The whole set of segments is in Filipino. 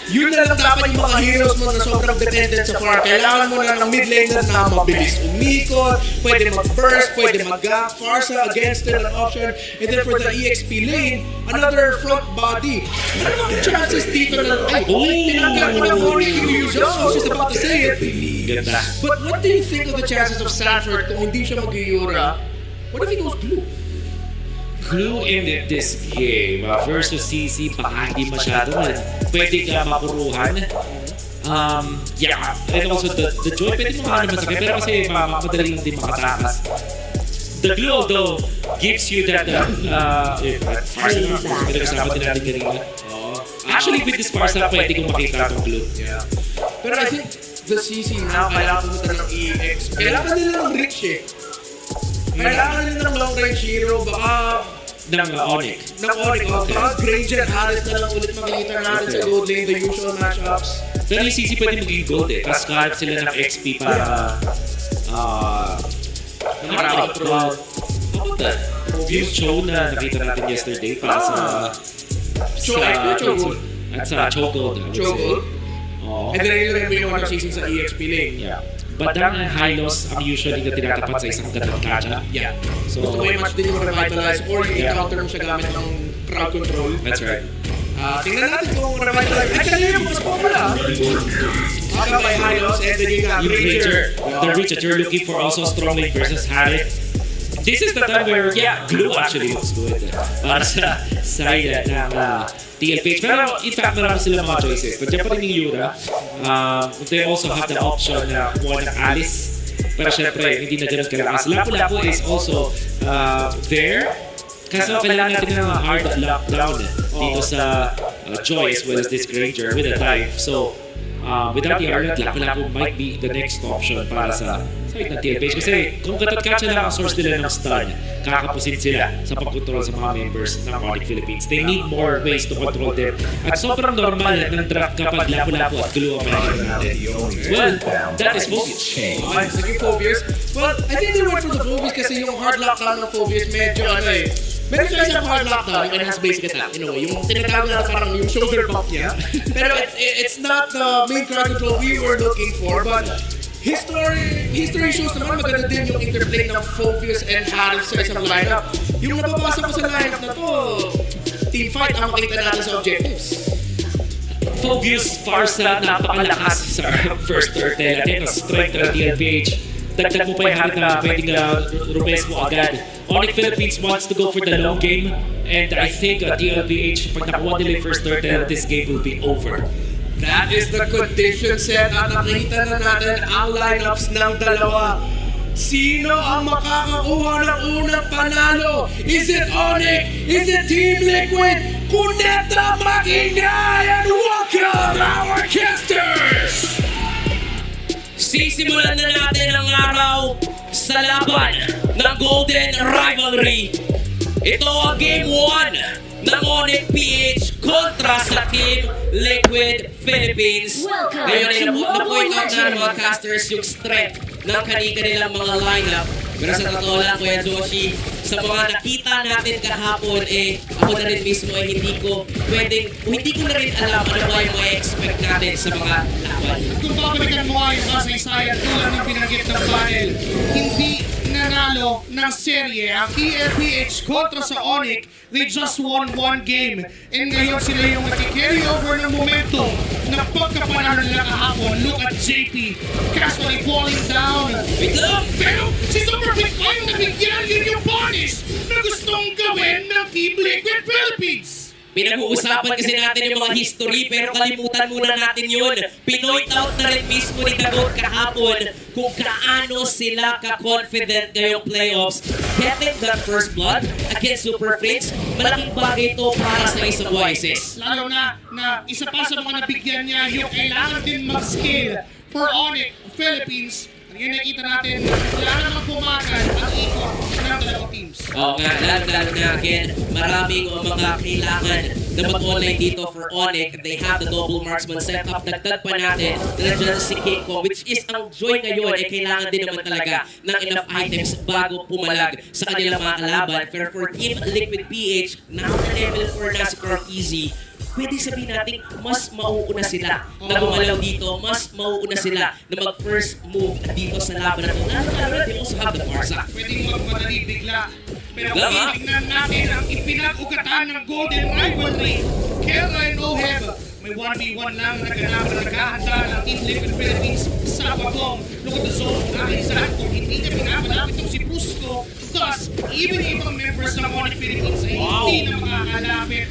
yun na lang dapat yung mga heroes mo na sobrang dependent sa farm. Kailangan mo na ng mid laner na mabilis umikot, pwede mag-burst, pwede mag-gap. Farsa against still an option. And then for the EXP lane, another front body. Ano ang chances dito na, ay, tinanggal mo ng Onic yung just I was just about to say it. Ganda. But what do you think of the chances of Sanford kung hindi siya mag-Yura? What if he goes blue? Clue in this game versus CC, baka hindi masyado pwede ka mapuruhan. Yeah, and also the joy, pwede mo naman masakit, pero kasi madali lang din makatakas. The glue although gives you that pinag-usapan din natin kanina. Actually with this Farsa, pwede kong makita itong glue. Yeah. Pero I think the CC now, kailangan pumunta ng EX. Kailangan nila ng rich eh. Kailangan nila ng long range hero, baka ng Onic. Baka Granger Harris na lang ulit makikita natin sa gold lane, the usual matchups. Pero yung CC pwede maging gold eh. Tapos kaharap sila ng XP para control. How about that? Yung show na nakita natin yesterday para sa Chogold. At sa Chogold. Chogold. And then ilagay mo yung mga CC sa EXP lane. Yeah. Badang high loss ang usually na tinatapat sa isang gandang catch-up. Yeah. So gusto mo yung match din yung revitalize or yung encounter mo siya gamit ng crowd control. That's right. Tingnan natin kung revitalize. Actually, yung mas popular. Baka may high loss and then you got Ranger. The Reach that you're looking for also strong lane versus Harith. This is the time where, Glue actually looks good. Para sa side ng TLPH. Pero in fact, marami sila mga choices. Nandiyan pa rin yung Yura. They also have the option na kumuha ng Alice. Pero syempre, hindi na ganun kalakas. Lapu-Lapu is also there. Kaso kailangan natin ng hard lockdown dito sa Joy as well as this Granger with a dive. So, without the Arlet, Lapu-Lapu might be the next option para sa side ng TLPH. Kasi kung katat-katsa lang ang source nila ng stun, kakapusin sila sa pag-control sa mga members ng Onic Philippines. They need more ways to control them. At sobrang normal ng draft kapag Lapu-Lapu at Glue ang makikita natin. Well, that is Phobius. Sige, Phobius. Well, I think they went for the Phobius kasi yung hard lockdown ng Phobius medyo meron siya isang hard lockdown, yung enhanced basic attack. Yung tinatawag na parang yung shoulder bump niya. Pero it's not the main crowd control we were looking for, but history shows naman maganda din yung interplay ng Phobius and Harith sa isang lineup. Yung nababasa ko sa lineup na to, team fight ang makita natin sa objectives. Phobius, Farsa, napakalakas sa first turtle. At yun, strength ng TLPH. Dagdag mo pa yung Harith na pwedeng rupes mo agad. Onic Philippines wants to go for the long game. And I think TLPH, pag nakuha nila yung first turtle, this game will be over. That is the condition set at nakita na natin ang lineups ng dalawa. Sino ang makakakuha ng unang panalo? Is it Onic? Is it Team Liquid? Kuneta Makingay and welcome our casters! Sisimulan na natin ang araw sa laban ng Golden Rivalry. Ito ang Game 1 ng Onic PH kontra sa Team Liquid Philippines. Ngayon ay na-point out na ng mga casters yung strength ng kanilang mga lineup. Pero sa totoo lang, Kuya Joshi, sa mga nakita natin kahapon, ako na rin mismo hindi ko na rin alam ano ba yung mga expect natin sa mga laban. Kung babalikan mo ay kasaysayan tulad ng binanggit ng panel, hindi nanalo ng serye ang ELPH kontra sa Onic. They just won one game. And ngayon sila yung nag-carry over ng momentum ng pagkapanalo nila kahapon. Look at JP casually falling down. Wait lang! Pero si Superflex pa yung nabigyan yun yung punish na gustong gawin ng Team Liquid Philippines. Pinag-uusapan kasi natin yung mga history pero kalimutan muna natin yun. Pinoint out na rin mismo ni Dagot kahapon kung kaano sila ka-confident ngayong playoffs. Getting that first blood against Super Friends, malaking bagay ito para sa isang Wises. Lalo na isa pa sa mga nabigyan niya yung kailangan din mag-scale for Onic Philippines. Yan nakita natin, kailangan magpumakan ang ikot ng dalawang teams. Oo nga, lalo na again, maraming mga kailangan na mag-online dito for Onic. They have the double marksman setup. Dagdag pa natin, nandiyan si King Kong, which is ang joy ngayon, kailangan din naman talaga ng enough items bago pumalag sa kanilang mga kalaban. Pero for Team Liquid PH, now level 4 na si Easy. pwede sabihin natin mas mauuna sila na gumalaw dito, mas mauuna sila na mag-first move dito sa laban na ito. Lalo they also have the Barca. Pwedeng magmadali bigla. Pero Tama. titignan natin ang ipinag-ugatan ng Golden Rivalry. Kera and Oheb, may 1v1 lang na ganap na naghahanda ng Team Liquid Philippines sa bagong look at the zone dahil sa kung hindi niya pinapalapit itong si Brusco. Thus, even ibang members ng Onic Philippines ay hindi na makakalapit.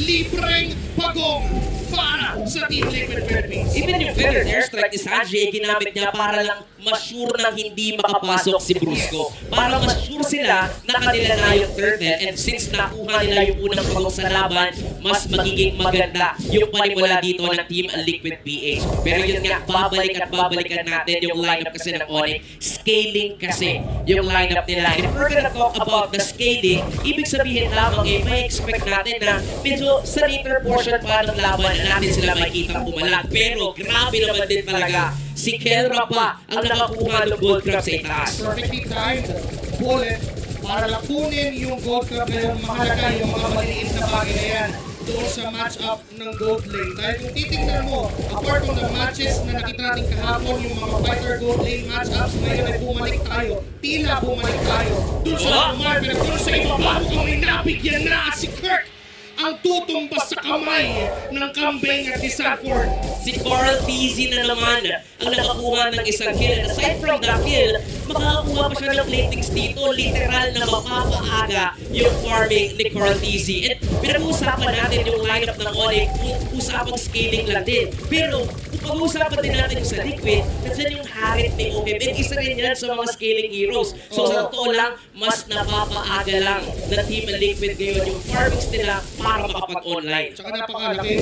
Libreng bagong para sa Team Liquid Philippines. Even yung feathered airstrike ni Sanji, ginamit niya para lang ma-sure na hindi makapasok si Brusco. Para ma-sure sila na kanila na yung turtle, and since nakuha nila yung unang pagong sa laban, mas magiging maganda yung panimula dito ng Team Liquid PH. Pero yun nga, babalikan natin yung lineup kasi ng Onic. Scaling kasi yung lineup nila. If we're gonna talk about the scaling, ibig sabihin lamang may expect natin na medyo sa later portion pa ng laban natin sila makikita pumalag. Pero grabe naman din talaga. Si Kelra pa ang nakakuha ng gold crab sa itaas. Perfectly timed bullet para lapunin yung gold club na yung mahalaga yung mga maliit na bagay na yan doon sa match-up ng gold lane. Dahil kung titignan mo, apart from the matches na nakita natin kahapon, yung mga fighter gold lane match-ups, ngayon ay bumalik tayo. Tila bumalik tayo doon sa normal, pero doon sa iba bago kami nabigyan na si Kirk ang tutumbas sa kamay ng kambing at ni Sanford. Si Carl TZ na naman ang nakakuha ng isang kill. And aside from the kill, makakakuha pa siya ng platings dito. Literal na mapapaaga yung farming ni Carl TZ. And pinag-uusapan natin yung lineup ng Onic kung usapang scaling lang din. Pero kung pag-uusapan din natin yung sa Liquid, nandiyan yung Harit ni Oheb. And isa rin yan sa mga scaling heroes. So sa totoo lang, mas napapaaga lang ng Team Liquid ngayon yung farmings nila para makapag-online. Tsaka napakalaki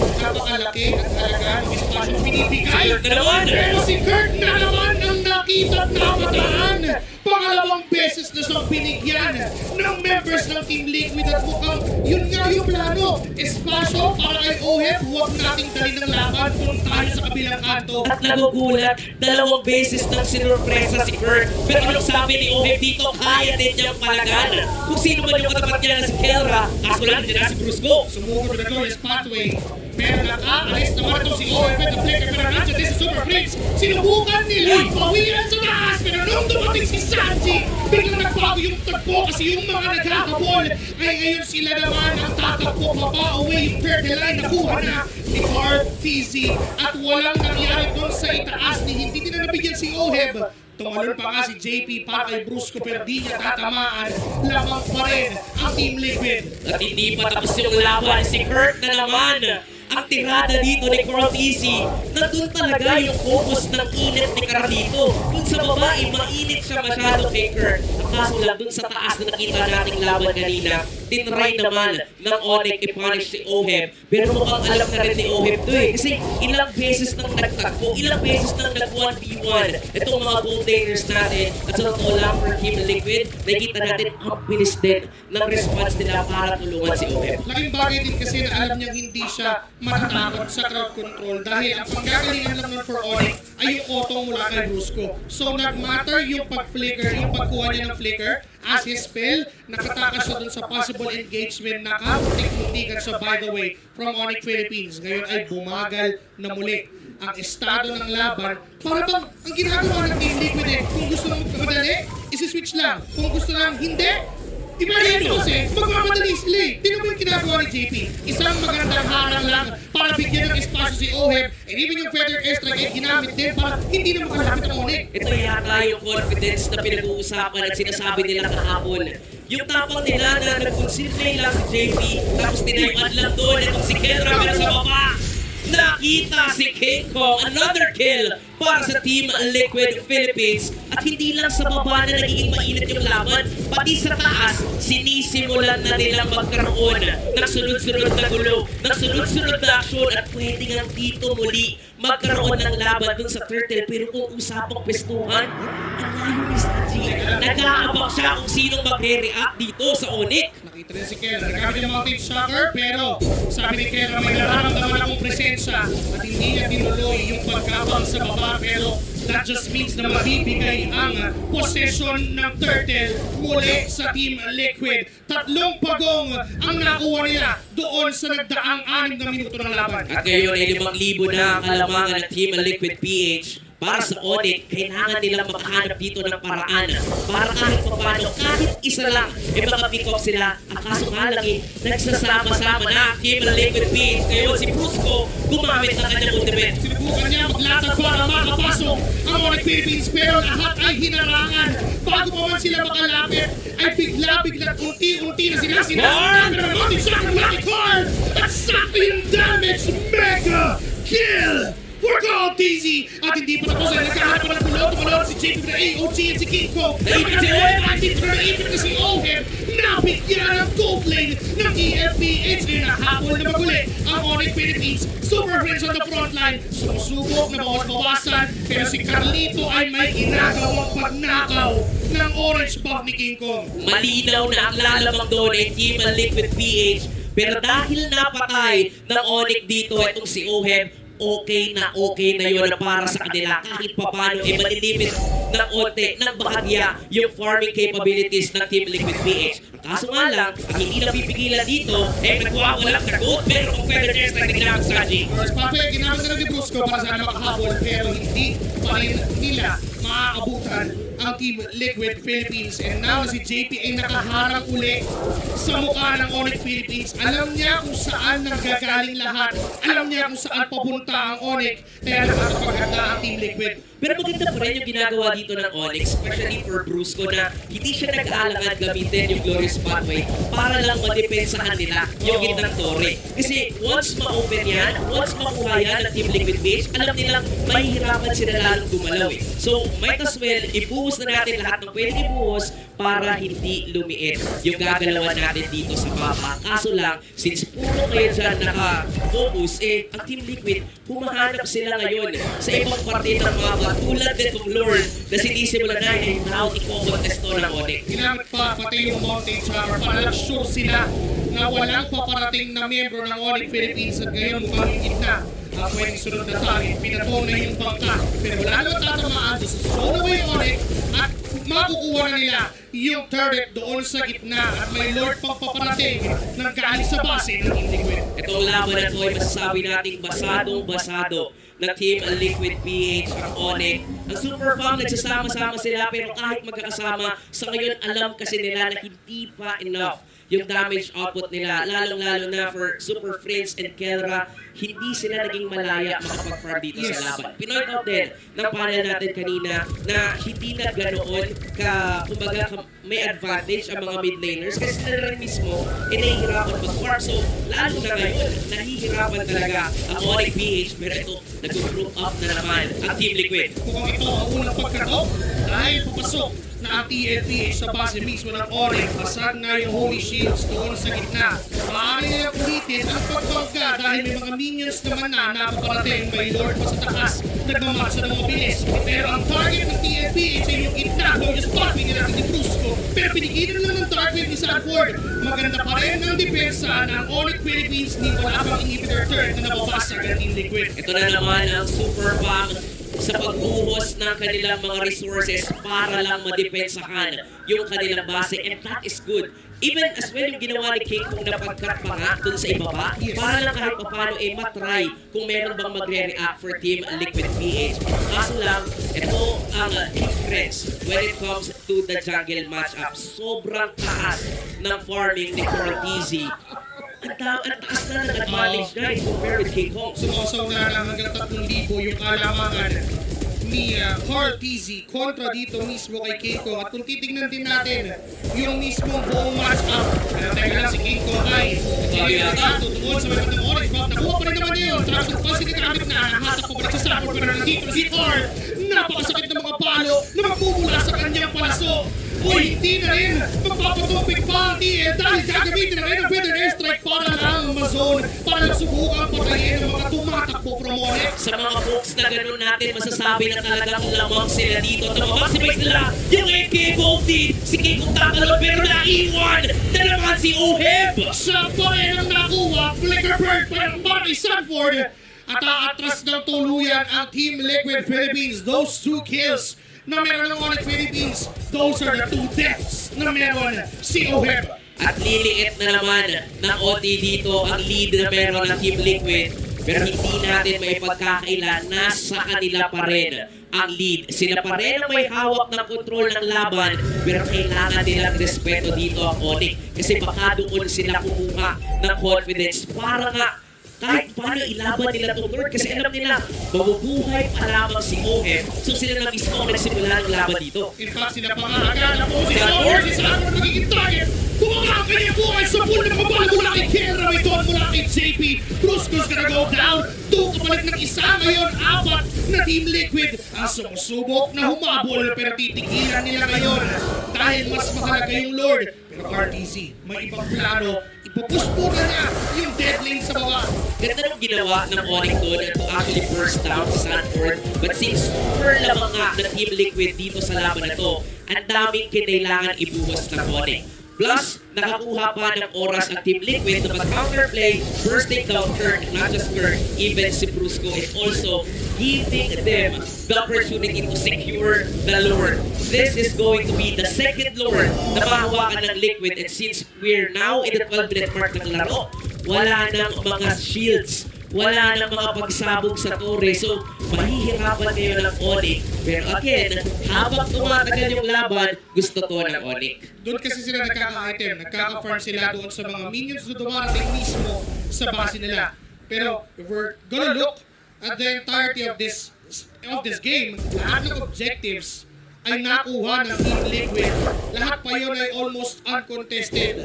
at halaga ng espasyong binibigay. Si Kirk na naman! Pero si Kirk na naman ang nakita at napataan. Pangalawang beses na siyang binigyan ng members ng Team Liquid at mukhang yun nga yung plano. Espasyo para kay Oheb, huwag nating dali ng laban kung tayo sa kabilang kanto. At nagugulat, dalawang beses nang sinurpresa si Kirk. Pero anong sabi ni Oheb dito, kaya din niyang palagan. Kung sino man yung katapat niya na si Kelra, kaso lang din na si Brusco. Sumugod na Glorious Pathway. Pero nakaalis naman ito si Oheb at the flicker. Pero nandiyan din sa Super Prince. Sinubukan nila pawilan sa taas. Pero nung dumating si Sanji, biglang nagbago yung tagpo kasi yung mga nagkakabol ay ngayon sila naman ang tatakbo papa-away yung turtle line. Nakuha na ni Carl TZ at walang nangyari doon sa itaas ni hindi din na nabigyan si Oheb. Tumalon pa nga si JP para kay Brusco pero di niya tatamaan. Lamang pa rin ang Team Liquid. At hindi pa tapos yung laban, si Kirk na naman. Ang tirada dito ni Carl TZ, nandun talaga yung focus ng init ni Carlito. Kung sa baba, mainit siya masyado kay Kirk. Ang kaso lang dun sa taas na nakita nating laban kanina, tinry naman ng Onic i-punish si Oheb. Pero mukhang alam na rin ni Oheb to eh. Kasi ilang beses nang nagtakbo, ilang beses nang nag-1v1 itong mga gold laners natin. At sa totoo lang for Team Liquid, nakikita natin ang bilis din ng response nila para tulungan si Oheb. Laking bagay din kasi na alam niyang hindi siya matatakot sa crowd control dahil ang panggagalingan lang nun for Onic ay yung auto mula kay Brusco. So nag-matter yung pag-flicker, yung pagkuha niya ng flicker as his spell, nakatakas siya dun sa possible engagement na kaputik-mutikan siya by the way from Onic Philippines. Ngayon ay bumagal na muli ang estado ng laban. Para bang ang ginagawa ng Team Liquid kung gusto lang magkamadali, isi-switch lang. Kung gusto lang hindi, iba rin kasi magmamadali sila eh. Tingnan mo yung ginagawa ni JP. Isang magandang harang lang para bigyan ng espasyo si Oheb and even yung feather airstrike ay ginamit din para hindi na makalapit ang Onic. Ito yata yung confidence na pinag-uusapan at sinasabi nila kahapon. Yung tapang nila na nag-concentrate lang si JP tapos tinayuan lang doon itong si Kelra pero sa baba. Nakita si King Kong, another kill para sa Team Liquid Philippines. At hindi lang sa baba na nagiging mainit yung laban, pati sa taas, sinisimulan na nilang magkaroon ng sunod-sunod na gulo, ng sunod-sunod na aksyon at pwede nga dito muli magkaroon ng laban dun sa turtle. Pero kung usapang pestuhan, ang layo ni Sanji. Nag-aabang siya kung sinong magre-react dito sa Onic. Nakita rin si Kera, nagamit yung mountain shocker pero sabi ni Kera may nararamdaman akong presensya at hindi niya tinuloy yung pagkabang sa baba pero That just means na mabibigay ang possession ng Turtle muli sa Team Liquid. 3 pagong ang nakuha nila doon sa nagdaang 6 na minuto ng laban. At ngayon ay 5,000 na ang kalamangan ng Team Liquid PH. Para sa Onic, kailangan nilang makahanap dito ng paraan para kahit paano, kahit isa lang, maka-pick off sila. Ang kaso nga lang nagsasama-sama na ang Team Liquid PH. Ngayon si Brusco gumamit ng kanyang ultimate. Sinubukan niya maglatag para makapasok ang Onic Philippines, pero lahat ay hinarangan. Bago pa man sila makalapit, ay bigla-bigla unti-unti na sila sinasabi ng Onic sa Lucky Card at sakto yung damage. Mega kill! For Call TZ! At hindi pa tapos ay nagkahanap pa ng tulog si JP na AOG at si Kinko. Naipit si Ohem at dito na naipit na si Ohem. Napigyan ang gold lane ng EFPH na nahabol na maguli ang Onic Philippines. Super Friends on the front line. Sumusubok na bawas-bawasan, pero si Carlito ay may ginagawang pagnakaw ng orange buff ni King Kong. Malinaw na ang lalamang doon ay Team Liquid PH. Pero dahil napatay ng Onic dito itong si Ohem, okay na yun para sa kanila kahit papano ay malilipit ng onte, ng bahagya yung farming capabilities ng Team Liquid PH. Ang kaso nga lang, ang hindi na pipigilan dito ay nagwawalang na gold pero kung Feather Chest na ginamang strategy. First Pape, ginamit na ni Brusco para sana makahabol pero hindi pa rin nila maaabutan ang Team Liquid Philippines. And now si JP ay nakaharang uli sa mukha ng Onic Philippines. Alam niya kung saan nanggagaling lahat. Alam niya kung saan papunta ang Onic. Kaya nakakapaganda ang Team Liquid. Pero maganda pa rin yung ginagawa dito ng Onyx, especially for Brusco na hindi siya nag-aalangan gamitin yung Glorious Pathway para lang madepensahan nila yung gitnang torre. Kasi once ma-open yan, once makuha yan ng Team Liquid PH, alam nilang mahihirapan sila lalong gumalaw eh. So might as well, ibuhos na natin lahat ng pwede ibuhos para hindi lumiit yung gagalawan natin dito sa mapa. Kaso lang, since puro kayo dyan naka-focus, ang Team Liquid, humahanap sila ngayon sa ibang parte ng mapa tulad din ng Lord na sinisimulan na ay now i-contest to ng Onic. Ginamit pa pati yung Mountain Charmer para sure sila na walang paparating na miyembro ng Onic Philippines at ngayon mukhang higit na ang pwedeng sunod na target. Pinatong na yung bangka pero wala naman tatamaan sa zone away Onic at makukuha na nila yung turret doon sa gitna at may Lord pang paparating na galing sa base ng Team Liquid. Itong laban na ito ay masasabi nating basadong-basado ng Team Liquid PH ang Onic. Ang Super Fam, nagsasama-sama sila pero kahit magkakasama, sa ngayon alam kasi nila na hindi pa enough yung damage output nila, lalong-lalo na for Super Friends and Kelra, hindi sila naging malaya makapag-farm dito sa laban. Pinoint out din ng panel natin kanina na hindi na ganoon kumbaga may advantage ang mga mid laners kasi sila rin mismo nahihirapan mag-farm. So, lalo na ngayon, nahihirapan talaga ang Onic PH pero ito, nag-group up na naman ang Team Liquid. Kung ito ang unang pagkatok, dahil papasok na ang TLPH sa base mismo ng Onic, basag na yung Holy Shields doon sa gitna. Maaari nila ulitin ang pagbangga dahil may mga minions naman na napaparating, may Lord pa sa takas, nagmamaksa ng mabilis. Pero ang target ng TLPH ay yung gitna, no just popping nila ni Brusco. Pero pinigilan lang ng target ni Sanford. Maganda pa rin ang depensa ng Onic Philippines ni wala pang inhibitor turret na nababasag ang Team Liquid. Ito na naman ang Super Fam sa pagbuhos ng kanilang mga resources para lang madepensahan yung kanilang base and that is good. Even as well yung ginawa ni King kung napag-cut pa nga dun sa ibaba, para lang kahit paano matry kung meron bang magre-react for Team Liquid PH. Kaso lang, ito ang difference when it comes to the jungle matchup. Sobrang taas ng farming ni Cortez. Ang taas na ng advantage na compared with King Kong. Sumasaw na lang hanggang 3,000 yung alamangan ni Carl TZ kontra dito mismo kay King Kong. At kung titignan din natin yung mismong buong match-up, teka lang si King Kong ay nililata tutuon sa mga ng orange buff. Nakuha pa rin naman yun. Trapos pa sinigamit na nahatak pa pa sa support pero nandito na si Carl. Napakasakit ng mga palo na magmumula sa kanyang palaso. Uy, hindi na rin magpapatumpik pa ang TL dahil gagamitin na rin ang Feather Airstrike para lang ma-zone, para lang subukan patayin ng mga tumatakbo from Onic. Sa mga folks na gano'n natin, masasabi na talagang lamang sila dito. Maximize nila yung MK Goldie. Si King kong tatalon pero naiwan na naman si Oheb. Siya pa rin ang nakuha, Flicker Bird para kay Sanford. at aatras ng tuluyan ang Team Liquid Philippines. Those 2 kills na meron ng Onic Philippines, those are the 2 deaths na meron si Oheb. At liliit na naman ng OT dito ang lead na meron ng Team Liquid. Pero hindi natin may pagkakaila, nasa kanila pa rin ang lead. Sila pa rin ang may hawak ng control ng laban, pero kailangan nilang respeto dito ang Onic. Kasi baka doon sila kumuha ng confidence para nga kahit paano ilaban nila itong Lord kasi alam nila, mabubuhay pa lamang si Oheb. So sila na mismo ang nagsimula ng laban dito. In fact, sila pa nga agad po si Lord, si Sanford magiging target. Bumaka ang kanyang buhay sa pool na mabala mula kay Kelra, may doon mula kay JP. Brusco's gonna go down. 2 kapalit ng isa, ngayon 4 na Team Liquid ang sumusubok na humabol pero titigilan nila ngayon dahil mas mahalaga yung Lord. Pero RTC, may ibang plano. Ipupush po na niya yung dead lane sa baba. Ganda nung ginawa ng Onic doon to actually burst down si Sanford. But since super lamang nga ng Team Liquid dito sa laban na to, ang daming kinailangan ibuwas ng Onic. Plus, nakakuha pa ng oras ang Team Liquid na mag-counterplay, bursting down Kirk, not just Kirk, even si Brusco, and also giving them the opportunity to secure the Lord. This is going to be the second Lord na mahawakan ng Liquid, and since we're now in the 12-minute mark ng laro, wala nang mga shields, wala nang mga pagsabog sa torre, so mahihirapan ngayon ng Onic. Pero again, habang tumatagal yung laban, gusto to ng Onic. Doon kasi sila nagkaka-item, nagkaka-farm sila doon sa mga minions na dumarating mismo sa base nila. Pero if we're gonna look at the entirety of this game, lahat ng objectives ay nakuha ng Team Liquid. Lahat pa yun ay almost uncontested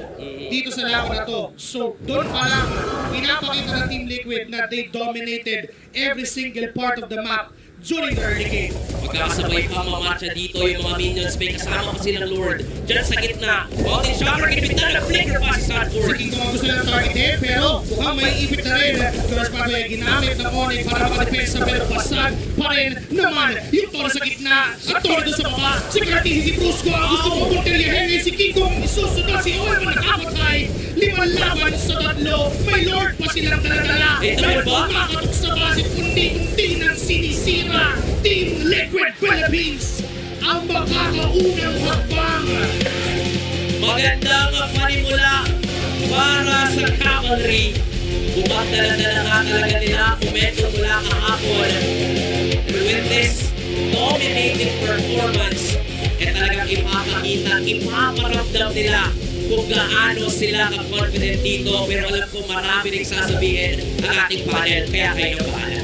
dito sa laban na to. So doon pa lang, pinapakita ng Team Liquid na they dominated every single part of the map during the early game. Magkakasabay pa mamarcha dito yung mga minions. May kasama pa silang Lord. Diyan sa gitna. Mountain Shocker, kinipit na flicker pa si Sanford. Sige kung gusto lang targetin, pero mukhang may ipit na rin. Jonas Pablo ay ginamit ng Onic para makadepensa, pero basag pa rin naman yung Toro sa gitna at Toro doon sa baba. Si Curtis, si Brusco ang gusto mong punteriyahin. Si King Kong isusunod si Olman nakapatay. 5 laban sa 3. May Lord pa silang daladala. May kumakatok sa base, kundi ng sinisira. Team Liquid Philippines ang makakaunang hakbang. Magandang panimula para sa cavalry. Bukang dala-dala nga talaga nila komento mula kahapon. And with this dominating performance, talagang ipapakita, ipaparamdam nila kung gaano sila ka-confident dito. Pero alam ko marami rin sasabihin ang ating panel, kaya kayo ng bahala.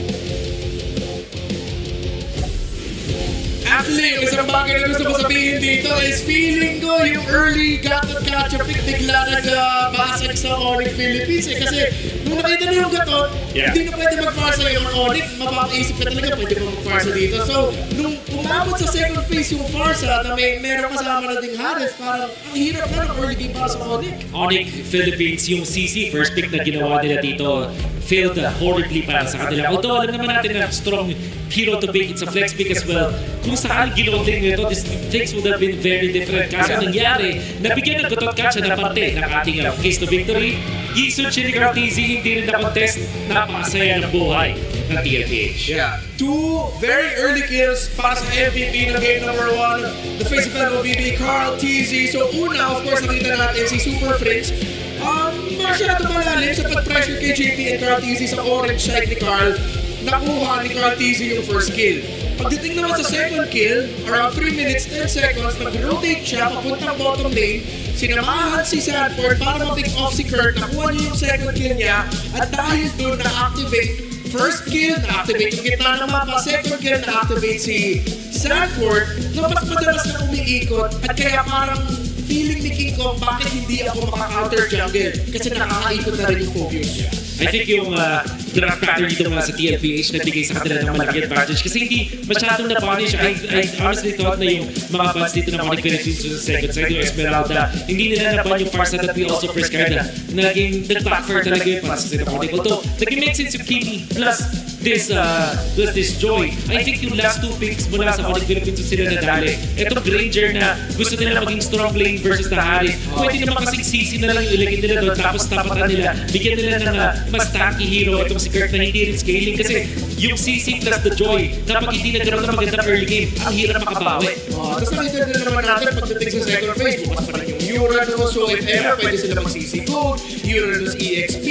Actually, yung isang bagay na gusto ko sabihin dito is feeling ko yung early gatot catch-up pick bigla nagbasag sa Onic Philippines eh. Kasi nung nakita na yung gatot, hindi na pwede mag-farsa yung Onic. Mapapaisip ka talaga pwede mo mag-farsa dito. So, nung umabot sa second phase yung farsa na meron kasama na ding Harris, parang ang hirap na ng early game para sa Onic. Onic Philippines, yung CC, first pick na ginawa nila dito, failed horribly para sa kanila. Although alam naman natin na strong hero to pick, it's a flex pick as well. Kung saan ginodling nito, things would have been very different. Kasi ang nangyari, nabigyan ng gutot catch na parte ng ating case to victory. Gisun siya ni Cartesi, hindi rin na-contest, napakasaya ng buhay ng TLPH. Yeah. 2 very early kills para sa MVP ng game number 1. The face of LOBB, Carl TZ. So una, of course, nakita natin si Super Prince. Masyado malalim sa pag-pressure kay JP and Carl TZ sa orange side ni Carl. Nakuha ni Carl TZ yung first kill. Pagdating naman sa second kill, around 3 minutes 10 seconds, nag-rotate siya papuntang bottom lane. Sinamahan si Sanford para ma-pick off si Kirk. Nakuha niya yung second kill niya. At dahil doon na-activate first kill, na-activate yung gitna ng mapa. Second kill, na-activate si Sanford na mas madalas na umiikot. At kaya parang feeling ni King Kong, bakit hindi ako maka-counter jungle? Kasi nakakaikot na rin yung focus niya. I think yung draft factor dito nga sa TLPH nagbigay sa kanila ng malaki advantage kasi hindi masyadong na-punish. I honestly thought na yung mga bats dito ng Onic Philippines sa second side yung Esmeralda, hindi nila naban yung farsa that we also prescribed na naging nag-backfire talaga yung para sa sila Onic. Although, nag-make sense yung Kimi. Plus, this Joy. I think yung last 2 picks mula sa Onic Philippines sila nadali. Itong Granger na gusto nila maging strong lane versus the Harith. Pwede naman kasing CC na lang yung ilagay nila doon tapos tapatan nila. Bigyan nila ng mas tanky hero itong si Kirk na hindi rin scaling kasi yung CC plus the Joy kapag hindi nagkaroon ng magandang early game, ang hirap makabawi. Tapos nakita din naman natin pagdating sa second phase, bukas pa rin yung Uranus, so if ever, pwede sila mag-CC code, Uranus EXP,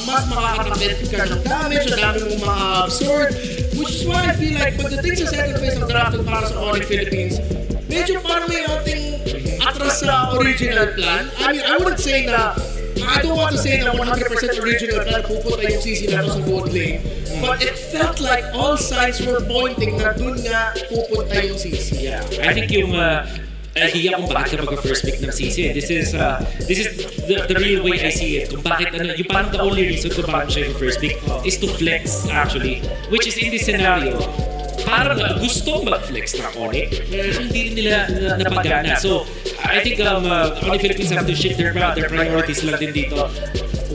mas makakatapit ka ng damage, ang dami mong ma-absorb, which is why I feel like pagdating sa second phase ng draft para sa Onic Philippines, medyo parang may ating atras sa original plan. I mean, I wouldn't say na, I don't want to say na 100% original plan pupunta yung CC na to sa gold lane. But it felt like all signs were pointing na dun nga pupunta yung CC. Yeah, I think yung idea kung bakit ka mag-first pick ng CC. This is the real way I see it. Kung bakit, yung parang the only reason kung bakit siya yung first pick is to flex actually. Which is in this scenario, parang gusto mag-flex ng Onic, pero hindi rin nila napagana. So, I think Onic Philippines have to shift their priorities lang din dito.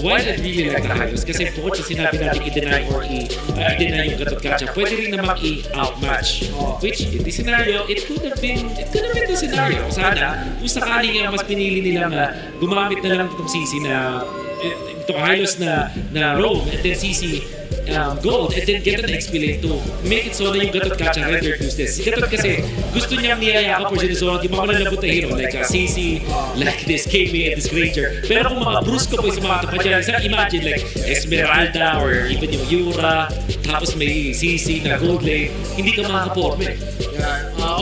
Why I really like the Hylos? Kasi bukod sa sinabi natin i-deny or i-deny yung Gatot Kacha, pwede rin namang i-outmatch. Which, in this scenario, it could have been the scenario. Sana, kung sakaling mas pinili nilang gumamit na lang itong CC na itong Hylos na roam and then CC gold and then get an XP lane to make it so na yung Gatot Kacha rendered useless. Si Gatot kasi gusto niyang niyayakap or sinusunod yung mga malalabot na hero like CC, like this Kami and this Granger. Pero kung mga Brusco po yung mga tapat dyan, imagine like Esmeralda or even yung Yura, tapos may CC na gold lane, hindi ka makakaporme.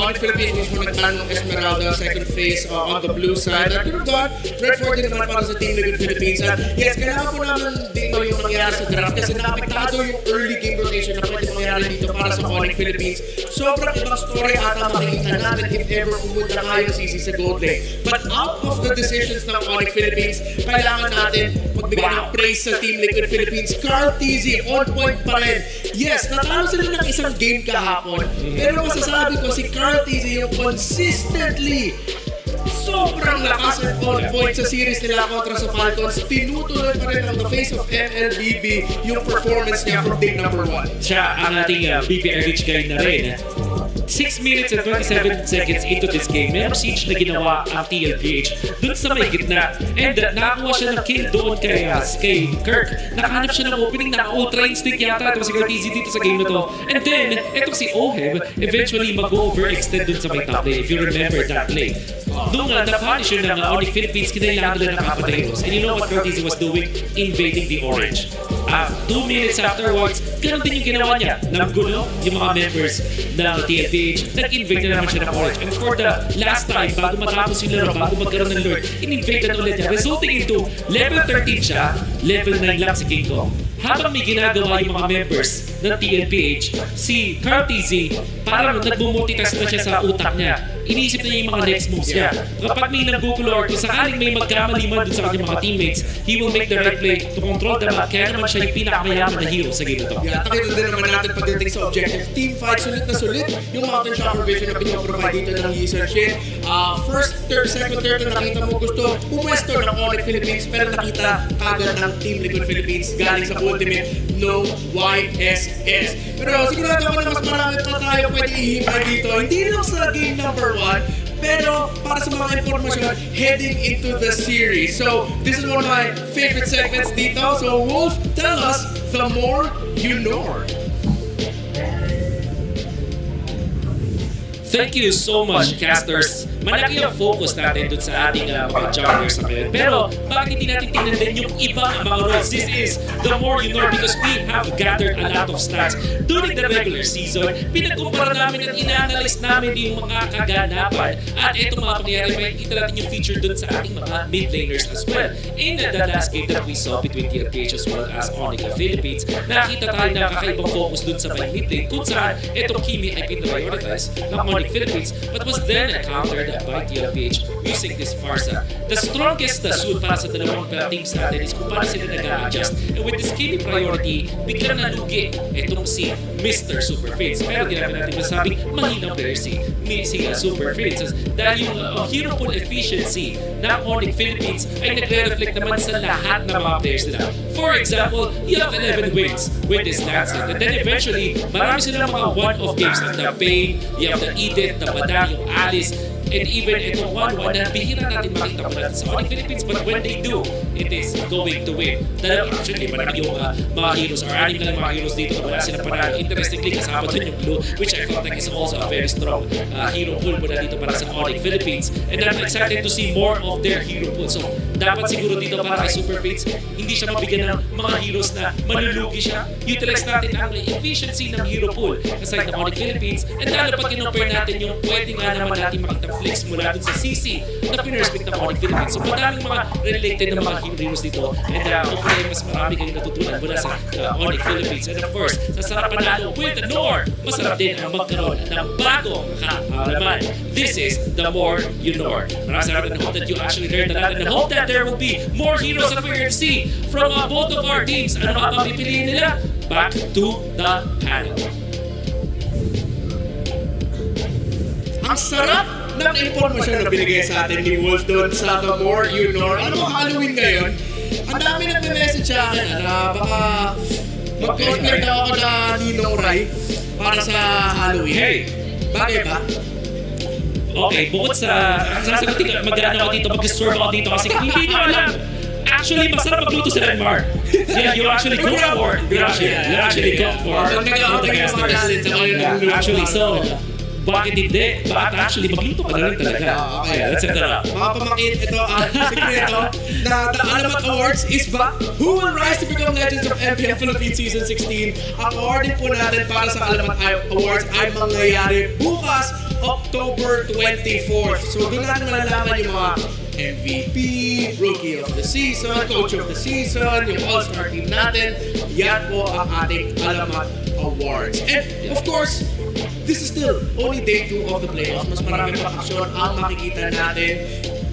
Onic Philippines mismo nagtanong Esmeralda second phase on the blue side. At yun doon, Red 4 din naman para sa Team Liquid Philippines. At yes, kailangan po naman dito yung mangyari sa draft kasi naapektado yung early game rotation na pwede mangyari dito para sa Onic Philippines. Sobrang ibang story ata makikita natin if ever pumunta nga yung CC sa gold lane. But out of the decisions ng Onic Philippines, kailangan natin magbigay ng praise sa Team Liquid Philippines. Carl TZ, on point pa rin. Yes, natalo sila ng isang game kahapon. Pero masasabi ko si Carl TZ yung consistently sobrang lakas at on point sa series nila kontra sa Falcons. Tinutuloy pa rin on the face of MLBB yung performance niya from day number 1. Siya ang ating BP average guy na rin. 6 minutes and 27 seconds into this game, merong siege na ginawa ang TLPH dun sa may gitna. And nakakuha siya ng kill doon kay Kirk. Nakahanap siya ng opening, naka-ultra instinct yata itong si TZ dito sa game na to. And then, itong si Oheb, eventually mag-overextend dun sa may top lane, if you remember that play. Doon nga, na-punish yun ng Onic Philippines, kinailangan nila ng apat na heroes. And you know what TZ was doing? Invading the orange. 2 minutes afterwards, ganun din yung ginawa niya. Nanggulo yung mga members ng TLPH, nag-invade na naman siya ng orange. And for the last time, bago matapos yung laro, bago magkaroon ng Lord, in-invade na ulit niya, resulting into level 13 siya, level 9 lang si King Kong. Habang may ginagawa yung mga members ng TLPH, si Carl TZ, parang nagmumultitask na siya sa utak niya. Iniisip na niya yung mga next moves niya. Kapag may nanggugulo or kung sakaling may magkamali man dun sa kanyang mga teammates, he will make the right play to control them. Kaya naman siya yung pinakamayaman na hero sa game na to. Yeah, takita din naman natin pagdating sa objective team fight, sulit na sulit yung mountain chopper vision na pinaprovide dito ng Yisar Shin. First, third, second, third na nakita mo gusto pumwesto ng Onic Philippines pero nakita kagad ng Team Liquid Philippines galing sa ultimate no YSS. Pero sigurado ako na mas marami pa tayo pwede ihimay dito. Hindi lang sa game number 1, pero para sa mga impormasyon heading into the series. So, this is one of my favorite segments dito. So, Wolf, tell us the more you know. Thank you so much, casters. Malaki ang focus natin dun sa ating mga joggers ngayon. Pero bakit hindi natin tingnan din yung ibang mga roles? This is the more you know because we have gathered a lot of stats during the regular season. Pinagkumpara namin at ina-analyze namin yung mga kaganapan. At itong mga pangyayari, makikita natin yung feature dun sa ating mga mid laners as well. In the last game that we saw between TLPH as well as Onic Philippines, nakita tayo na kakaibang focus dun sa may mid lane kung saan itong Kimi ay pinrioritize ng Onic Philippines but was then encountered prepared by TLPH using this Farsa. The strongest suit para sa dalawang teams natin is kung paano sila nag-a-adjust. And with this KB priority, biglang nalugi itong si Mr. Super Fates. Pero di namin natin masabing mahinang player si Super Fates. Dahil yung hero pool efficiency ng Onic Philippines ay nagre-reflect naman sa lahat ng mga players nila. For example, you have 11 wins with this Lancet. And then eventually, marami silang mga one-off games like the Pain, you have the Edith, the Badang, yung Alice, and even itong 1-1 na bihira natin makita po natin sa Onic Philippines, but when they do, it is going to win. Actually, marami yung mga heroes, or anim na lang mga heroes dito na wala silang panalo. Interestingly, kasama dun yung Blue, which I felt like is also a very strong hero pool mula dito para sa Onic Philippines. And I'm excited to see more of their hero pool. So, dapat siguro dito para kay Super Fates, hindi siya mabigyan ng mga heroes na malulugi siya. Utilize natin ang efficiency ng hero pool aside ng Onic Philippines. And lalo pag kinompare natin yung pwede nga naman natin makita flicks mula dun sa CC na pinrespect ng Onic Philippines. So madaming mga related na mga heroes dito. And hopefully mas marami kayong natutunan mula sa Onic Philippines. And of course, sa sarap panalo with the Nor, masarap din ang magkaroon ng bagong kaalaman. This is the More You Nor. Maraming salamat and hope that you actually learned a lot and hope that there will be more heroes that we're going to see from both of our teams. Ano mga pamipiliin nila? Back to the panel. Ang sarap ng impormasyon na binigay sa atin ni Wolf doon sa The More You Know. Ano ang Halloween ngayon? Ang dami nagme-message sa akin na baka mag-cosplay daw ako na Ninong Rai para sa Halloween. Hey! Bagay ba? Okay, bukod sa sasagutin ka, mag-ano ako dito, mag-serve ako dito kasi hindi nyo alam. Actually, masarap magluto sa Denmark. Yeah, you actually cook for. You actually cook for. Actually, so, bakit hindi? Bakit actually magluto ka na rin talaga? Okay, let's set that up. Mga pamangkin, ito ang sikreto na the Alamat Awards is ba? Who will rise to become legends of MPL Philippines Season 16? Ang awarding po natin para sa Alamat Awards ay mangyayari bukas, October 24th. So doon natin malalaman yung mga MVP, Rookie of the Season, Coach of the Season, yung All-Star team natin. Yan po ang ating Alamat Awards. And of course, this is still only day 2 of the playoffs. Mas marami pang aksyon ang makikita natin.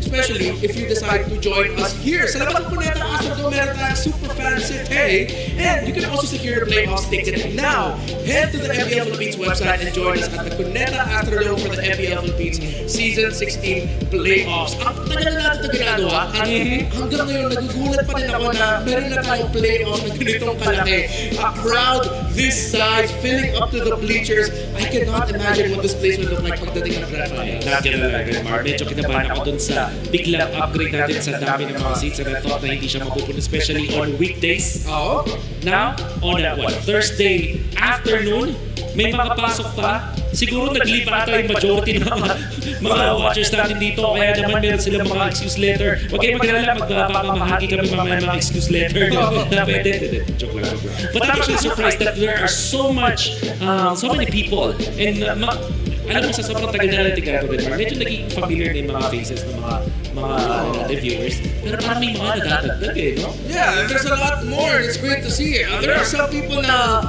Especially if you decide to join us here. Sa labas po nito, Astrodome, meron tayong super fan City. And you can also secure your playoffs ticket now. Head to the MPL Philippines website and join us at the Cuneta Astrodome for the MPL Philippines Season 16 playoffs. Ang tagal na natin ito ginagawa. At hanggang ngayon, nagugulat pa rin ako na meron na tayong playoffs na ganitong kalaki. A crowd this size, filling up to the bleachers. I cannot imagine what this place will look like pagdating ng Grand Final. Not gonna lie, Mar, medyo kinabahan ako dun sa biglang upgrade natin sa dami ng mga seats and I thought na hindi siya mapupuno, especially on weekdays. Oo. Now, on that Thursday afternoon, may makapasok pa. Siguro nag-leave ata yung majority ng mga watchers natin dito. Kaya naman meron silang mga excuse letter. Huwag kayo mag-alala, magpapamahagi kami mga excuse letter na pwede. Joke lang. But I'm actually surprised that there are so many people. And alam mo, sa sobrang tagal na natin gagawin, medyo naging familiar na yung mga faces ng mga viewers. Pero parang may mga nadadagdag no? Yeah, there's a lot more. It's great to see. There are some people na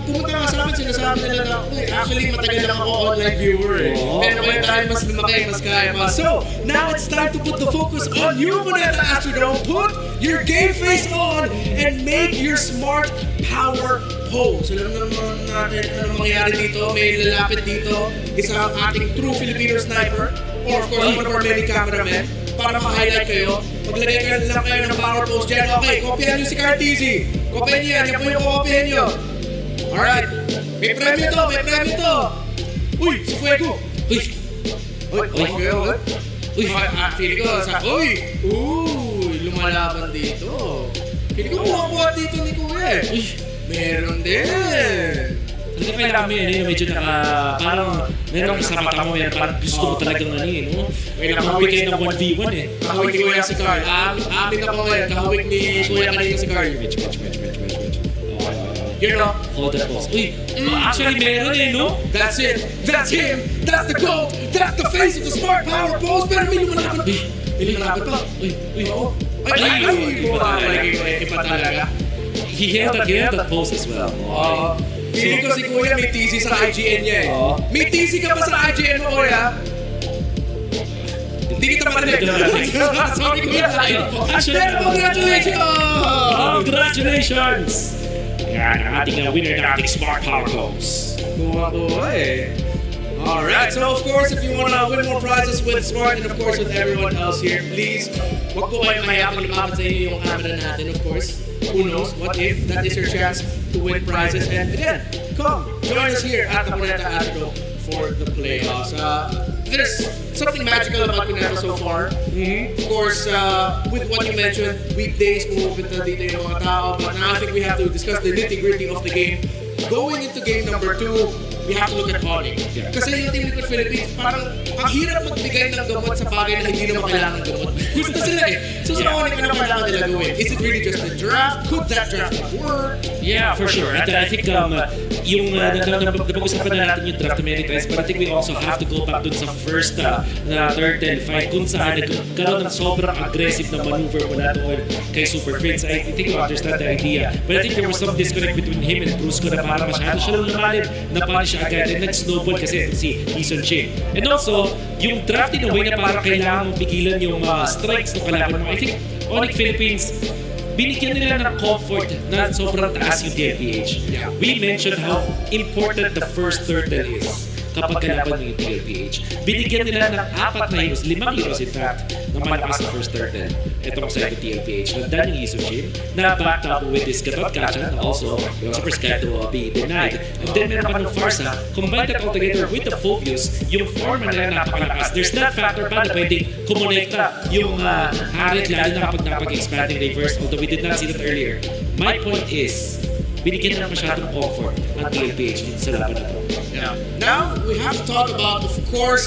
pumunta nga sa amin, sinasabi nila na, actually matagal lang ako online viewer Pero ngayon dahil mas lumaki, mas kaya pa. So, now it's time to put the focus on you, Cuneta Astrodome. Put your game face on and make your smart power pose. Alam naman natin ano mangyayari dito. May lalapit dito. Isa ang ating true Filipino sniper. Or of course, one of our many cameramen. Para ma-highlight kayo. Maglagay lang kayo ng power pose dyan. Okay, kopyahan nyo si Cartizzi. Kopyahan nyo yan. Yan po yung kopyahan nyo. Alright. May premyo to. May premyo to. Uy, si Fuego. Uy. Uy, Fuego. Uy, feeling ko. Uy, lumalaban dito. Feeling ko buhat dito ni Kuya. Uy, meron din. Hindi kailangan mo yan, medyo parang meron kasama ka mo yan, parang gusto mo talagang no? Kahawik kayo ng 1v1 Kahawik ni Kuya si Carl. Amin ako ngayon, kahawik ni Kuya kanina si Carl. Match. You know? Hold that pause. Uy, actually meron no? That's it. That's him. That's the GOAT. That's the face of the smart power pose. Pero may lumalaban. May lumalaban pa. Oo. Iba talaga. He held that pose as well. Feeling ko si Kuya may TC sa IGN niya May TC ka ba sa IGN mo, Kuya? Hindi kita marinig. Sorry ko yan. Actually, Pero congratulations! Congratulations! Yan ang ating winner ng ating Smart Power Goals. Boy. Alright, so of course, if you want to win more prizes with Smart and of course with everyone else here, please, wag po kayo mahiyapang lumapit sa inyo yung camera natin, of course. Who knows, what if that is your chance to win prizes? And again, come, join us here at the Moneta Astro for the playoffs. There's something magical about Moneta so far. Of course, with what you mentioned, weekdays, pupunta dito yung mga tao, but now I think we have to discuss the nitty-gritty of the game. Going into game number 2, we have to look at Onic. Kasi yung Team Liquid Philippines, parang ang hirap magbigay ng gamot sa bagay na hindi naman kailangan gamot. Gusto sila eh. So sa Onic, ano kailangan nila gawin? Is it really just the draft? Could that draft work? Yeah, for sure. And I think yung napag-usapan na natin yung draft many times, but I think we also have to go back dun sa first third and fight kung saan nagkaroon ng sobrang aggressive na maneuver mula doon kay Super Fritz. I think you understand the idea. But I think there was some disconnect between him and Brusco na parang masyado siya lang lumalib, napunish siya agad, and nag-snowball kasi si Eason Chin. And also, yung draft in a way na parang kailangan mong pigilan yung strikes ng kalaban mo. I think Onic Philippines, binigyan nila ng comfort na sobrang taas yung TLPH. We mentioned how important the first turtle is kapag kalaban mo yung TLPH. Binigyan nila ng 4 na heroes, 5 heroes in fact, na malakas sa first turtle. Itong sa TLPH. Nandan yung Isochin na backed up with this Gatot Kacha na also super scared to be denied. And then meron pa ng Farsa, combine that all together with the Phobius, yung form na napakalakas. There's that factor pa na pwedeng kumonekta yung Harit lalo na kapag napag-expanding reverse, although we did not see that earlier. My point is, binigyan na masyadong comfort ang TLPH sa laban na to. Now, we have to talk about, of course,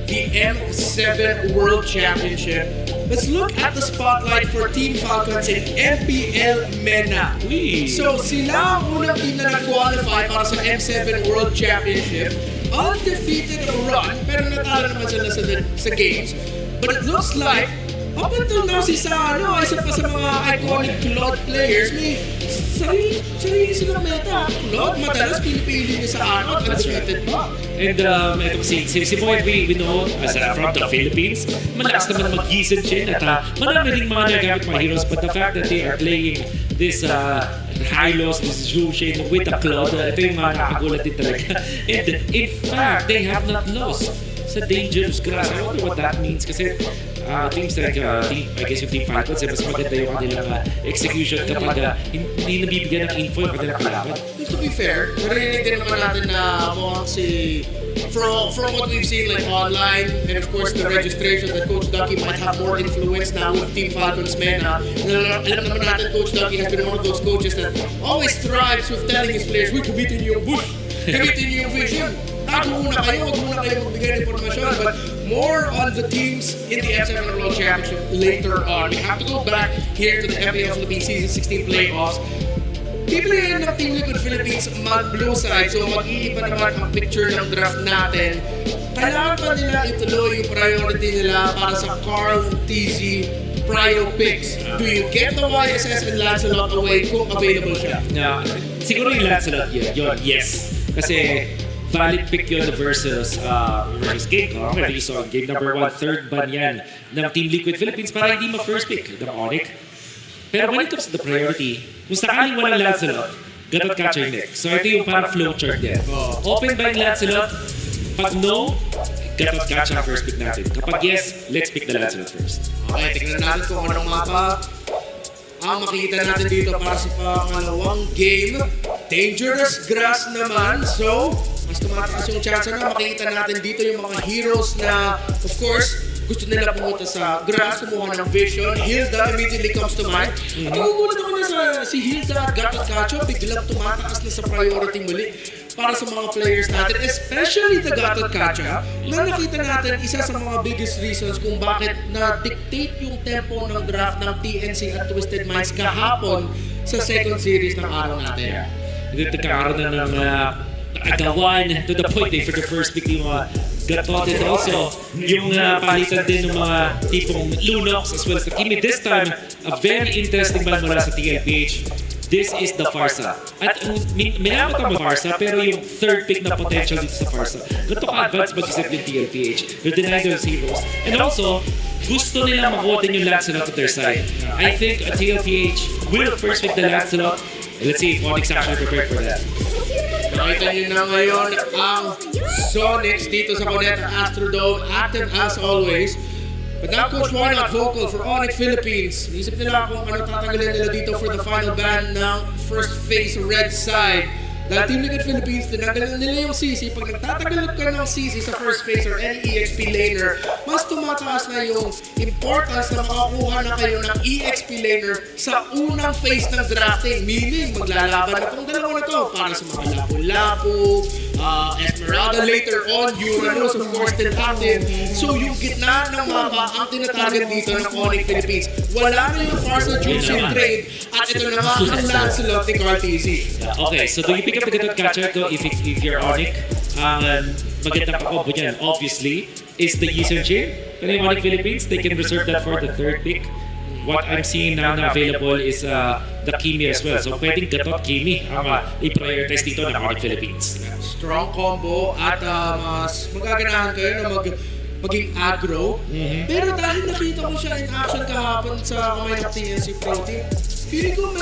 the M7 World Championship. Let's look at the spotlight for Team Falcons in MPL MENA. So, sila ang unang team na nag-qualify para sa M7 World Championship. Undefeated run, pero natalo naman sila sa games. But it looks like, up until now, si Sano, isa pa sa mga iconic Claude players, may sarili silang meta. Claude, madalas pinipili niya sa ano at undefeated pa. And ito si Boyd, we know as from the Philippines, malakas naman mag-Gießen Chin at marami rin mga nagamit mga heroes, but the fact that they are playing this Hylos, this Zhu Shin with the Claude, ito yung mga nakagulat din talaga. And in fact, they have not lost sa Dangerous Grass. I wonder what that means kasi teams like, I guess yung Team Falcons, mas maganda yung kanilang execution kapag hindi nabibigyan ng info yung kanilang kalaban. To be fair, narinig din naman natin na mukhang from what we've seen like online and of course the registration that Coach Ducky might have more influence now with Team Falcons MENA. Alam naman natin Coach Ducky has been one of those coaches that always thrives with telling his players, "Uy, gamitin niyo yung bush, gamitin niyo yung vision. Tago muna kayo, wag muna kayo magbigay ng informasyon." But more on the teams in the M7 World Championship later on. We have to go back here to the MPL Philippines Season 16 playoffs. Pipiliin ng Team Liquid Philippines mag-blue side, so mag-iiba naman ang picture ng draft natin. Kailangan pa nila ituloy yung priority nila para sa Carl TZ Prio picks. Do you get the YSS and Lancelot away kung available siya? Siguro yung Lancelot yun, yes. Kasi valid pick yun versus game. Already saw game number 1, third ban yan ng Team Liquid Philippines para hindi ma-first pick ng Onic. Pero when it comes to the priority, kung sakaling walang Lancelot, Gatot Kacha yung next. So ito yung parang flowchart din. Open ba yung Lancelot? Pag no, Gatot Kacha first pick natin. Kapag yes, let's pick the Lancelot first. Okay, tingnan natin kung anong mapa ang makikita natin dito para sa pangalawang game. Dangerous Grass naman. So, mas tumataas yung chance na makikita natin dito yung mga heroes na, of course, gusto nila pumunta sa grass, kumuha ng vision. Hilda immediately comes to mind. At nagugulat ako na si Hilda at Gatot Kacha biglang tumataas na sa priority muli para sa mga players natin, especially the Gatot Kacha, na nakita natin isa sa mga biggest reasons kung bakit na-dictate yung tempo ng draft ng TNC at Twisted Minds kahapon sa second series ng araw natin. Nagkakaroon na ng agawan to the point for the first pick yung Gatot, and also yung palitan din ng mga tipong Lunox as well as the Kimi. This time, a very interesting ban mula sa TLPH. this is the Farsa. At minamata mo Farsa, pero yung third pick na potential dito sa Farsa. Ganito ka-advance mag-isip ng TLPH. You're denying those heroes. And also, gusto nila makuha din yung Lancelot to their side. I think TLPH will first pick the Lancelot. Let's see if Onyx actually prepared for that. Nakita nyo na ngayon ang Sonics dito sa Cuneta Astrodome, active as always. But now Coach Why Not vocal for Onic Philippines. Isip nila kung ano tatanggalin nila dito for the final ban ng first phase red side. Dahil Team Liquid Philippines, tinanggalan nila yung CC. Pag nagtatanggal ka ng CC sa first phase or any EXP laner, mas tumataas na yung importance na makakuha na kayo ng EXP laner sa unang phase ng drafting. Meaning, maglalaban na itong dalawa na to para sa mga Lapu-Lapu, Esmeralda later on, Uranus of course still active. So yung gitna ng mapa ang tinatarget dito ng Onic Philippines. Wala na yung Farsa Junction trade at ito na nga ang Lancelot ni Carl TC. Okay, so do you pick up the Gadot Catcher to if you're Onic? Ang magandang kakombo niyan, obviously, is the Yison Chain. Pero yung Onic Philippines, they can reserve that for the third pick. What I'm seeing now na available is the Kimi as well. So pwedeng Gatot Kimi ang i-prioritize dito ng Onic Philippines. Strong combo at mas magaganahan kayo na maging aggro. Pero dahil nakita ko siya in action kahapon sa kamay ng TNC Pro Team, feeling ko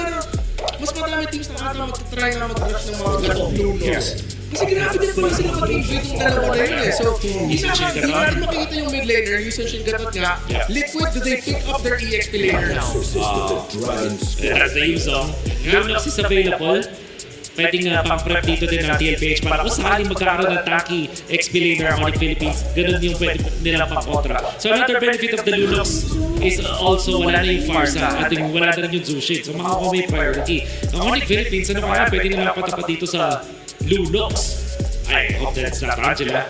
mas madami teams na ata magtatry na mag-rush ng mga Gatot Lunos. Kasi grabe din naman sila mag-invade yung dalawa na yun eh. So, hindi natin makikita yung mid laner, Yison Shin Gatot nga. Liquid, do they pick up their EXP laner now? That's the Yuzong. Lunox is available. Pwedeng pang-prep dito din ng TLPH para kung sakaling magkakaroon ng tanky XP laner Onic Philippines, ganun yung pwede nilang pang-kontra. So another benefit of the Lunox is also wala na yung Farsa at wala na rin yung Zushin. So makakuha may priority. Ang Onic Philippines, ano kaya pwede nilang patapat dito sa Lunox? I hope that's not Angela.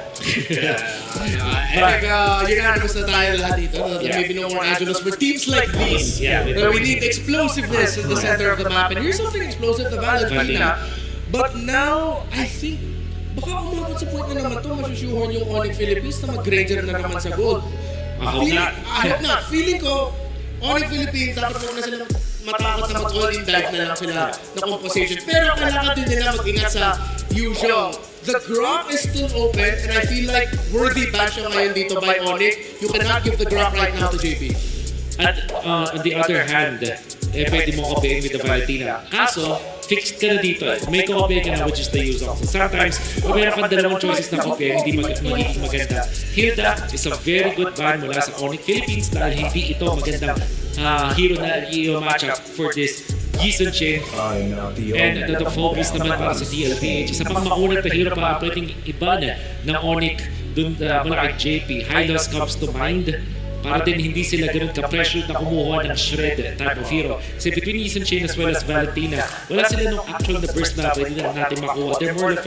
Unanimous na tayo lahat dito. Maybe no more Angelos for teams like these. We need explosiveness in the center of the map. And here's something explosive, the Valentina. But now, I think, baka umabot sa point na naman ito, masushuhon yung Onic Philippines na mag-granger na naman sa gold. I hope not. Feeling ko, Onic Philippines, dapat huwag na sila matakot na mag-all-in dive na lang sila na composition. Pero kailangan din nila mag-ingat sa Yuzhong. The Grok is still open and I feel like worthy batch siya ngayon dito by Onic. You cannot give the Grok right now to JP. At on the other hand, pwede mo copying with the Valentina. Kaso, fixed ka na dito. May copy ka na which is the Yuzong. So sometimes, kung meron kang dalawang choices na copy, hindi magiging maganda. Hilda is a very good ban mula sa Onic Philippines dahil hindi ito magandang hero na i-matchup for this Yison Chain. And the Phobies naman para sa TLPH. Isa pang makunat na hero pa pwedeng iba na ng Onic dun mula kay JP. High loss comes to mind. Para din hindi sila ganun ka-pressured na kumuha ng shred type of hero. Kasi between Yison Chain as well as Valentina, wala sila nung actual na burst na pwede na natin makuha. They're more of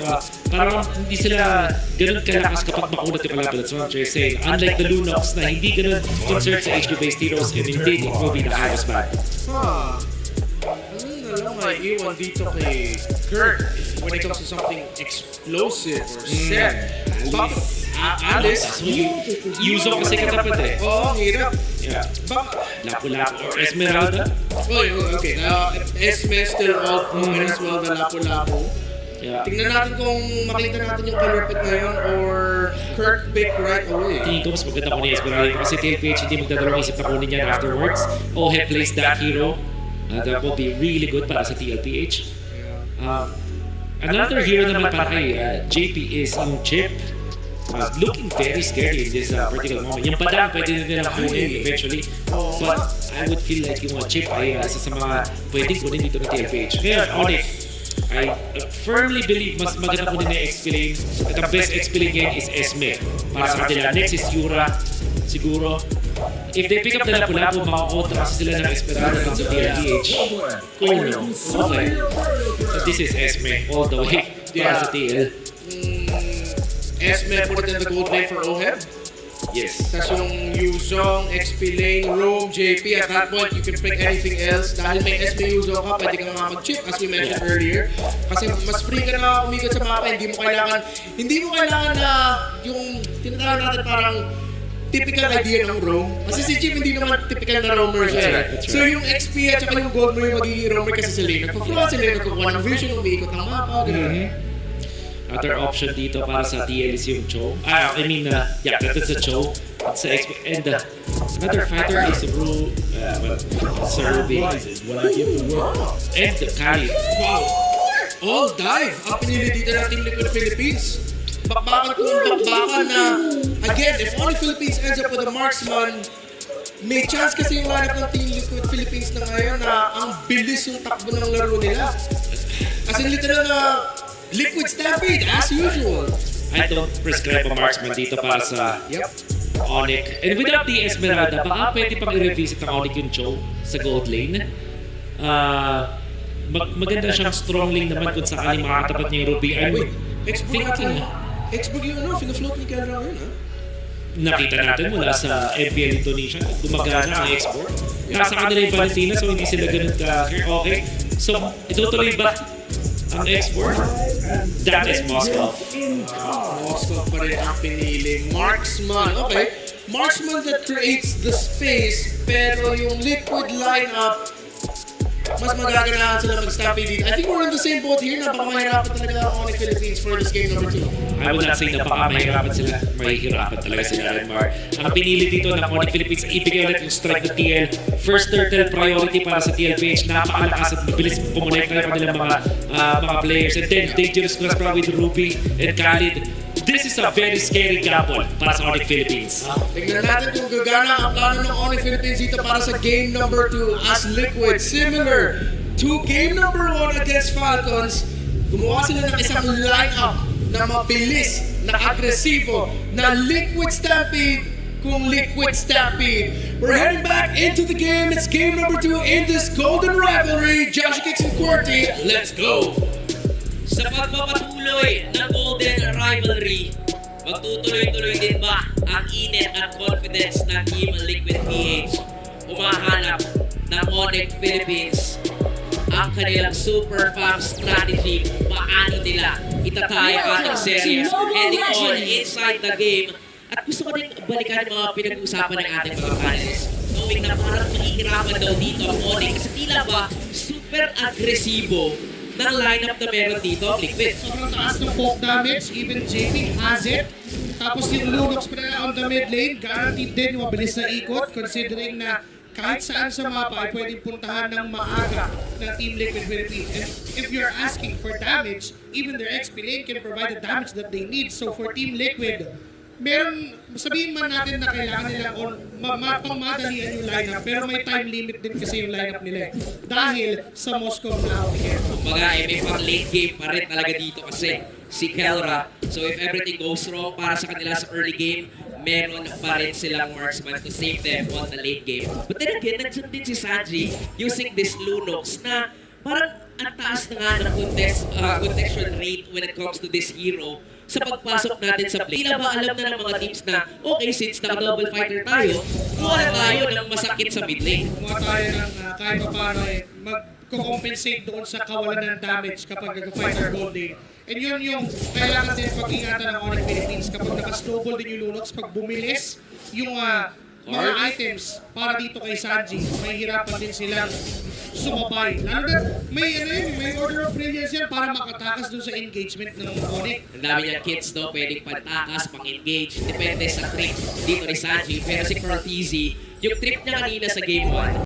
parang hindi sila ganun kalakas kapag makunat yung kalaban. That's what I'm saying. Unlike the Lunox na hindi ganun concerned sa HQ-based heroes, and indeed, it will be the highest ban. Ano nga iwan dito kay Kurt when it comes to something explosive or set. Alice, Yuzong kasi katapat eh. Oo, hirap. Lapu-Lapu or Esmeralda. Okay. Esme still out open as well, the Lapu-Lapu. Tingnan natin kung makita natin yung color pick ngayon or Kirk pick right away. Tingin ko mas maganda ko ni Esmeralda kasi TLPH hindi magdadalawang isip na kunin yan afterwards. Ohe plays that hero. That will be really good para sa TLPH. Another hero naman para kay JP is yung Chip. Looking very scary in this particular moment. Yung padang pwede nilang kunin eventually. But I would feel like yung Chip ay isa sa mga pwedeng kunin dito ng TLPH. Ngayon, Onic, I firmly believe mas maganda kunin na XP lane. At ang best XP lane ngayon is Esme. Para sa kanila. Next is Yura. Siguro. If they pick up the Lapu-Lapu, makakontra kasi sila ng Esmeralda sa TLPH. Oh no. Okay. So this is Esme all the way para sa TL. Esme put it in the gold lane for Oheb. Yes. Tapos yung Yuzong, XP lane, Roam, JP. At that point, you can pick anything else. Dahil may Esme Yuzong ka, pwede ka nga mag-chip as we mentioned earlier. Kasi mas free ka na umikot sa mapa. Hindi mo kailangan na yung tinatawag natin parang typical idea ng roam. Kasi si Chief hindi naman typical na roamer siya. That's right. So yung XP at saka yung gold mo yung magiging roamer kasi sila yung nagpa-float, sila yung nagkukuha ng vision, umiikot ng mapa, gano'n. Other option dito para sa TL is yung Cho. Yeah, that's a Cho. It's a and another fighter is Ru, Ruby. And the Kali. Wow! All dive! Ang pinili dito ng Team Liquid Philippines. Bakbakan kung bakbakan na, again, if Onic Philippines ends up with a marksman, may chance kasi yung lineup ng Team Liquid Philippines na ngayon na ang bilis yung takbo ng laro nila. As in literal na Liquid Stampede, as usual. I don't prescribe a marksman dito para sa Onic. And without the Esmeralda, baka pwede pang i-revisit ng Onic yung Cho sa gold lane. Maganda siyang strong lane naman kung sakali makakatapat niya yung Ruby. I'm thinking, Xbox yung ano, fina-float ni Kelra ngayon, ha? nakita natin mula sa MPL Indonesia, gumagana ang export. Nasa kanila yung Valentina, so hindi sila ganun okay. So, itutuloy ba ang export? That is Moscow. Moscow pa rin ang pinili. Marksman, okay. Marksman that creates the space, pero yung Liquid lineup, mas magaganahan sila mag-stampede dito. I think we're in the same boat here na baka mahirapan talaga ang Onic Philippines for this game number 2. I would not say na baka mahirapan sila. Mahihirapan talaga sila, Renmar. Ang pinili dito ng Onic Philippines, ibigay ulit yung strike ng TL. First turtle priority para sa TL PH. Napakalakas at mabilis pumonekta yung kanilang mga players. And then, dangerous cross with Ruby and Khalid. This is a very scary gamble para sa Onic Philippines. Tignan natin kung gagana ang plano ng Onic Philippines dito para sa game number 2 as Liquid. Similar to game number 1 against Falcons, gumawa sila ng isang lineup na mabilis, na agresibo, na Liquid Stampede kung Liquid Stampede. We're heading back into the game. It's game number 2 in this golden rivalry. Josh Kicks and Quarty, let's go! Sa pagpapatuloy ng Golden Rivalry, magtutuloy-tuloy din ba ang init at confidence ng Team Liquid PH? Umahanap ng Onic Philippines ang kanilang super fast strategy. Paano nila itataya ang ating series heading on inside the game. At gusto ko din balikan yung mga pinag-uusapan ng ating mga panelists. Knowing na parang mahihirapan daw dito ang Onic kasi tila ba super agresibo ng lineup na meron dito, Liquid. Sobrang taas ng poke damage, even JP has it. Tapos yung Lunox pa na on the mid lane, guaranteed din yung mabilis na ikot considering na kahit saan sa mapa ay pwedeng puntahan ng maaga ng Team Liquid Philippines. And if you're asking for damage, even their XP lane can provide the damage that they need. So for Team Liquid, meron, sabihin man natin na kailangan nilang pangmadalian yung lineup, pero may time limit din kasi yung lineup nila dahil sa Moscow na outcare. Kumbaga, may pang late game pa rin talaga dito kasi si Kelra. So if everything goes wrong para sa kanila sa early game, meron pa rin silang marksman to save them on the late game. But then again, nandiyan din si Sanji using this Lunox na parang ang taas na nga ng contestation rate when it comes to this hero sa pagpasok natin sa play. Tila ba alam na ng mga teams na, okay, since naka-double fighter tayo, kuha tayo ng masakit sa mid lane. Kumuha tayo ng kahit pa paano mag-compensate doon sa kawalan ng damage kapag nag-fighter gold lane. And yun yung kailangan din pag-ingatan ng Onic Philippines kapag naka-snowball din yung Lunox, pag bumilis yung mga items para dito kay Sanji, mahihirapan din silang sumabay. Lalo na may order of brilliance yan para makatakas dun sa engagement ng Onic. Ang dami niyang kits, no? Pwedeng pantakas, pang-engage. Depende sa trip dito ni Sanji. Pero si Cortese, yung trip niya kanina sa game 1,